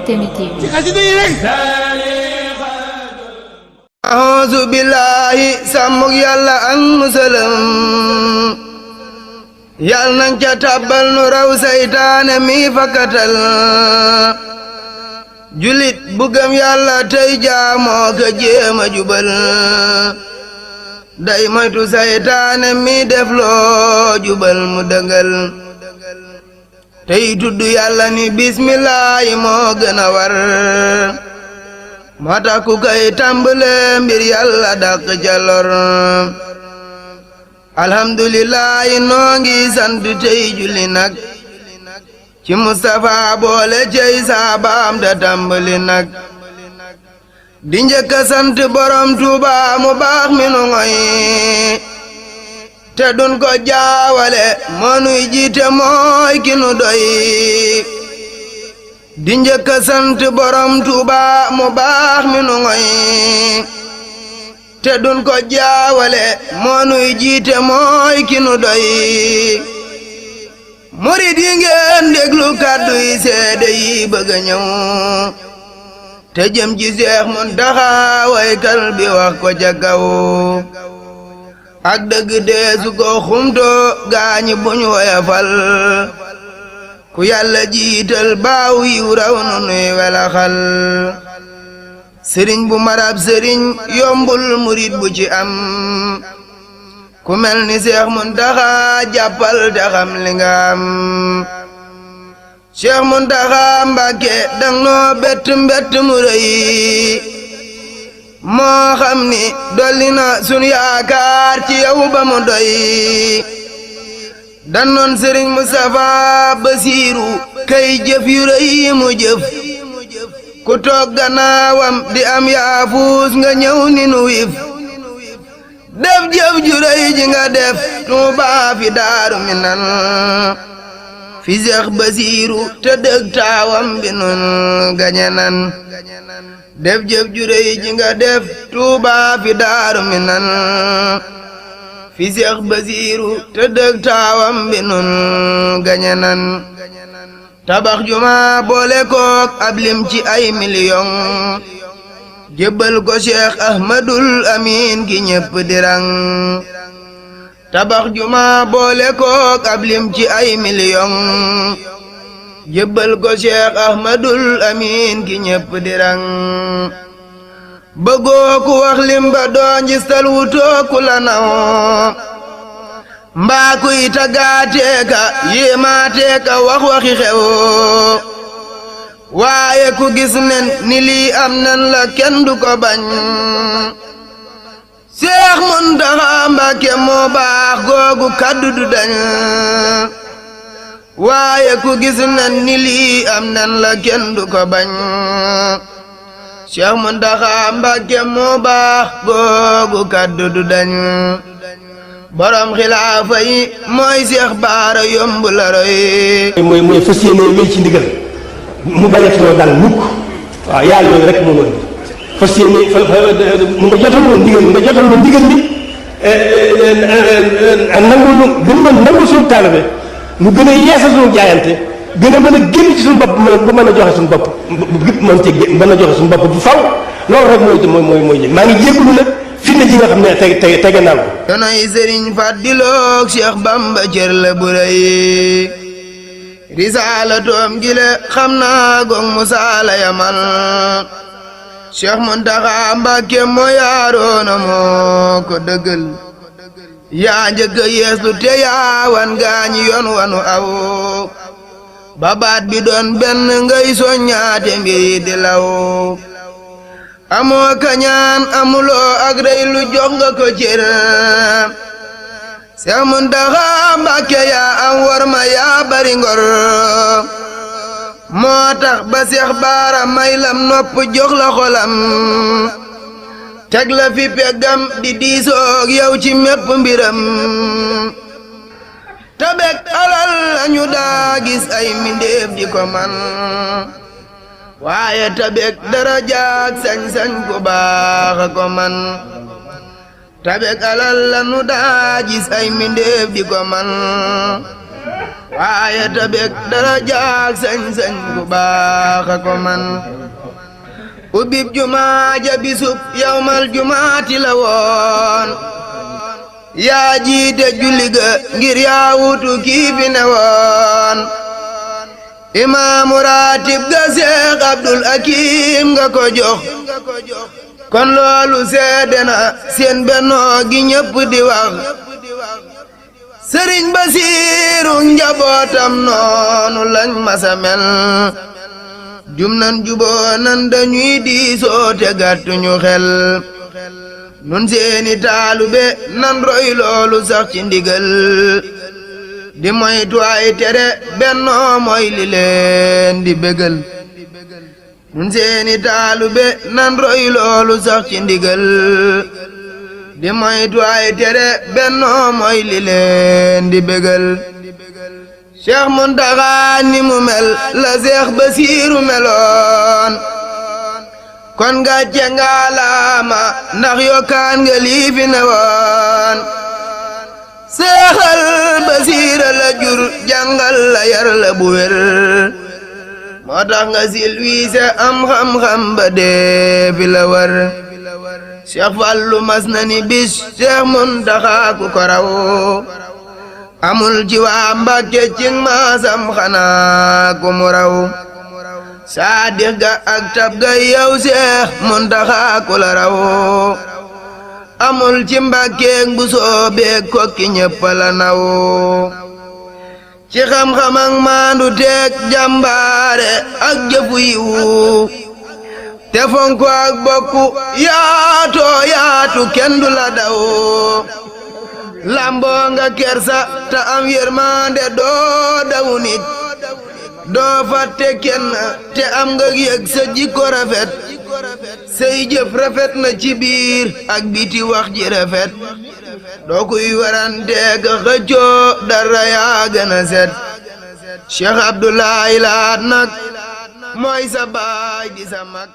Temi TV. A'udzu billahi samuk yàlla ak musalam yal nañ ca tàbbal nu raw saytaane mi fakkatal julit bu gëm yàlla tey jaamoo ka jéema jubal day moytu saytaane mi def loo jubal mu dëngal tey tudd yàlla ni bismillaahi moo gën a war moo tax ku koy tàmbale mbir yàlla dàq ca lor alhamdulillahi noo ngi sant tey julli nag ci Mustafa boole cey saabaam da tàmbali nag di njëkk a sant borom Tuuba mu baax mi nu ngoy te dun ko jaawale moo nuy jiite mooy ki nu doy di njëkk a sant borom Tuuba mu baax mi nu ngoy te dun ko jaawale moo nuy jiite mooy ki nu doy murid yi ngeen déglu kàddu yi seede yi bëgg a ñëw te jëm ci Seex Muntaxa waykal bi wax ko ca kaw ak dëgg deesu ko xumto gaañi buñ woyafal ku yàlla jiital baaw yiw raw nu nuy welaxal sëriñ bu marab sëriñ yombul murid bu ci am ku mel ni Seex Muntaxa jàppal te xam li nga am Seex Muntaxa Mbàkke dang noo bett mbett mu rëy moo xam ni dolli na sun yaakaar ci yow ba mu doy dannoon sëriñ Mustafa Basiiru kay jëf yu rëy mu jëf ku toog gannaawam di am yaafuus nga ñëw ni nu wif def jëf ju rëy ji nga def Tuubaa fi Daaru Minan fi Seex Basiiru te dëgg taawam bi nun gañe nan def jëf ju rëy ji nga def Tuubaa fi Daaru Minan fi Seex Basiiru te dëgg taawam bi nun gañe nan tabax juma boole kook ab lim ci ay miliyon jébbal ko Cheikh Ahmadul Amin ki ñépp dirang tabax juma boole kook ab lim ci ay miliyon jébbal ko Cheikh Ahmadul Amin ki ñépp dirang bëggoo ku wax lim ba doo njistal wutoo ku la naw mbaa kuy tagaateeka yéemaateeka wax waxi xew waaye ku gis nen ni lii am nan la kenn du ko bañ Seex Muntaxa Mbàkke moo baax googu kaddu du dañ waaye ku gis nen ni lii am nan la kenn du ko bañ Seex Muntaxa Mbàkke moo baax googu kaddu du dañ borom xilaafa yi mooy Seex Baara yomb la roy mooy fas yéene wéy ci ndigal mu bañ a too dal mukk waaw yàlla loolu rek moom fas yéene mu nga jotal woon ndigal bi nangu suñu taalibe mu gën a yeesal suñu jaayante gën a mën a génn ci suñu bopp bu mën a joxe suñu bopp mën a joxe suñu bopp bu faw loolu rek mooy maa ngi jégalu nag fitna ji nga xam ne tege naa ko donoy sëriñ Fàdiloog Cheikh Bamba cër la bu rëy risaalaatoom gile xam naa gong musaala yamal Cheikh Muntaxa Mbàkke moo yaaroona moo ko dëggal yaa njëkk a yeeslu te yaawan gaañi yoon wanu aw babaat bi doon benn ngay soññaate mbir yi di law amoo kañaan amuloo ak rey lu jox nga ko cër Seex Muntaxa Mbàkke yaa am warma yaa bari ngor moo tax ba Seex Baara may lam nopp jox la xolam teg la fi peggam di diisoog yow ci mépp mbiram tabek alal lañu daa gis ay mbindéef di ko man waaye tabek darajaak sañ-sañ ku baax a ko man tabek alal lanu daa gis ay mbindéef di ko man waaye tabek dara jaag sañ-sañ ku baax a ko man ubib jumaa ja bisub yawmal jumaati la woon yaa jiite julli ga ngir yaa wutu kii fi ne woon imaamu raatib ga Seex Abdul Hakim nga ko jox kon loolu seede na seen bennoo gi ñëpp di wax Sëriñ Basiiru njabootam noonu lañ masa mel jum nan juboo nan dañuy diisoo te gàttuñu xel nun seeni taalube nan roy loolu sax ci ndigal di moytu ay tere bennoo mooy li leen di bégal nun seeni taalube nan roy loolu sax ci ndigal di moytu ay tere bennoo mooy li leen di bégal Cheikh Muntaxa ni mu mel la Seex Basiiru meloon kon gàcce ngaalaama ndax yokkaan nga lii fi ne woon Seexal Basiira la jur jàngal la yar la bu wér moo tax nga silwiise am xam-xam ba dee fi la war Cheikh Fallu mas na ni bis Cheikh Muntaxa ku ko raw amul ci waa Mbàkke cing maasam xanaa ku mu raw saadix ga ak tab ga yow Seex Muntaxa ku la raw amul ci Mbàkke bu soobeek kokki ñëpp la naw ci xam-xam ak maandu teeg jàmbaare ak jëfu yiwu te fonko ak bokku yaatoo yaatu kenn du la daw lamboo nga kersa te am yërmande doo daw nit doo fàtte kenn te am nga yëg sa jikko rafet say jëf rafet na ci biir ak biti wax ji rafet doo kuy warante ka xëccoo dara yaa gën a set Cheikh Abdoulaye Lahat nag mooy sa baay di sa mag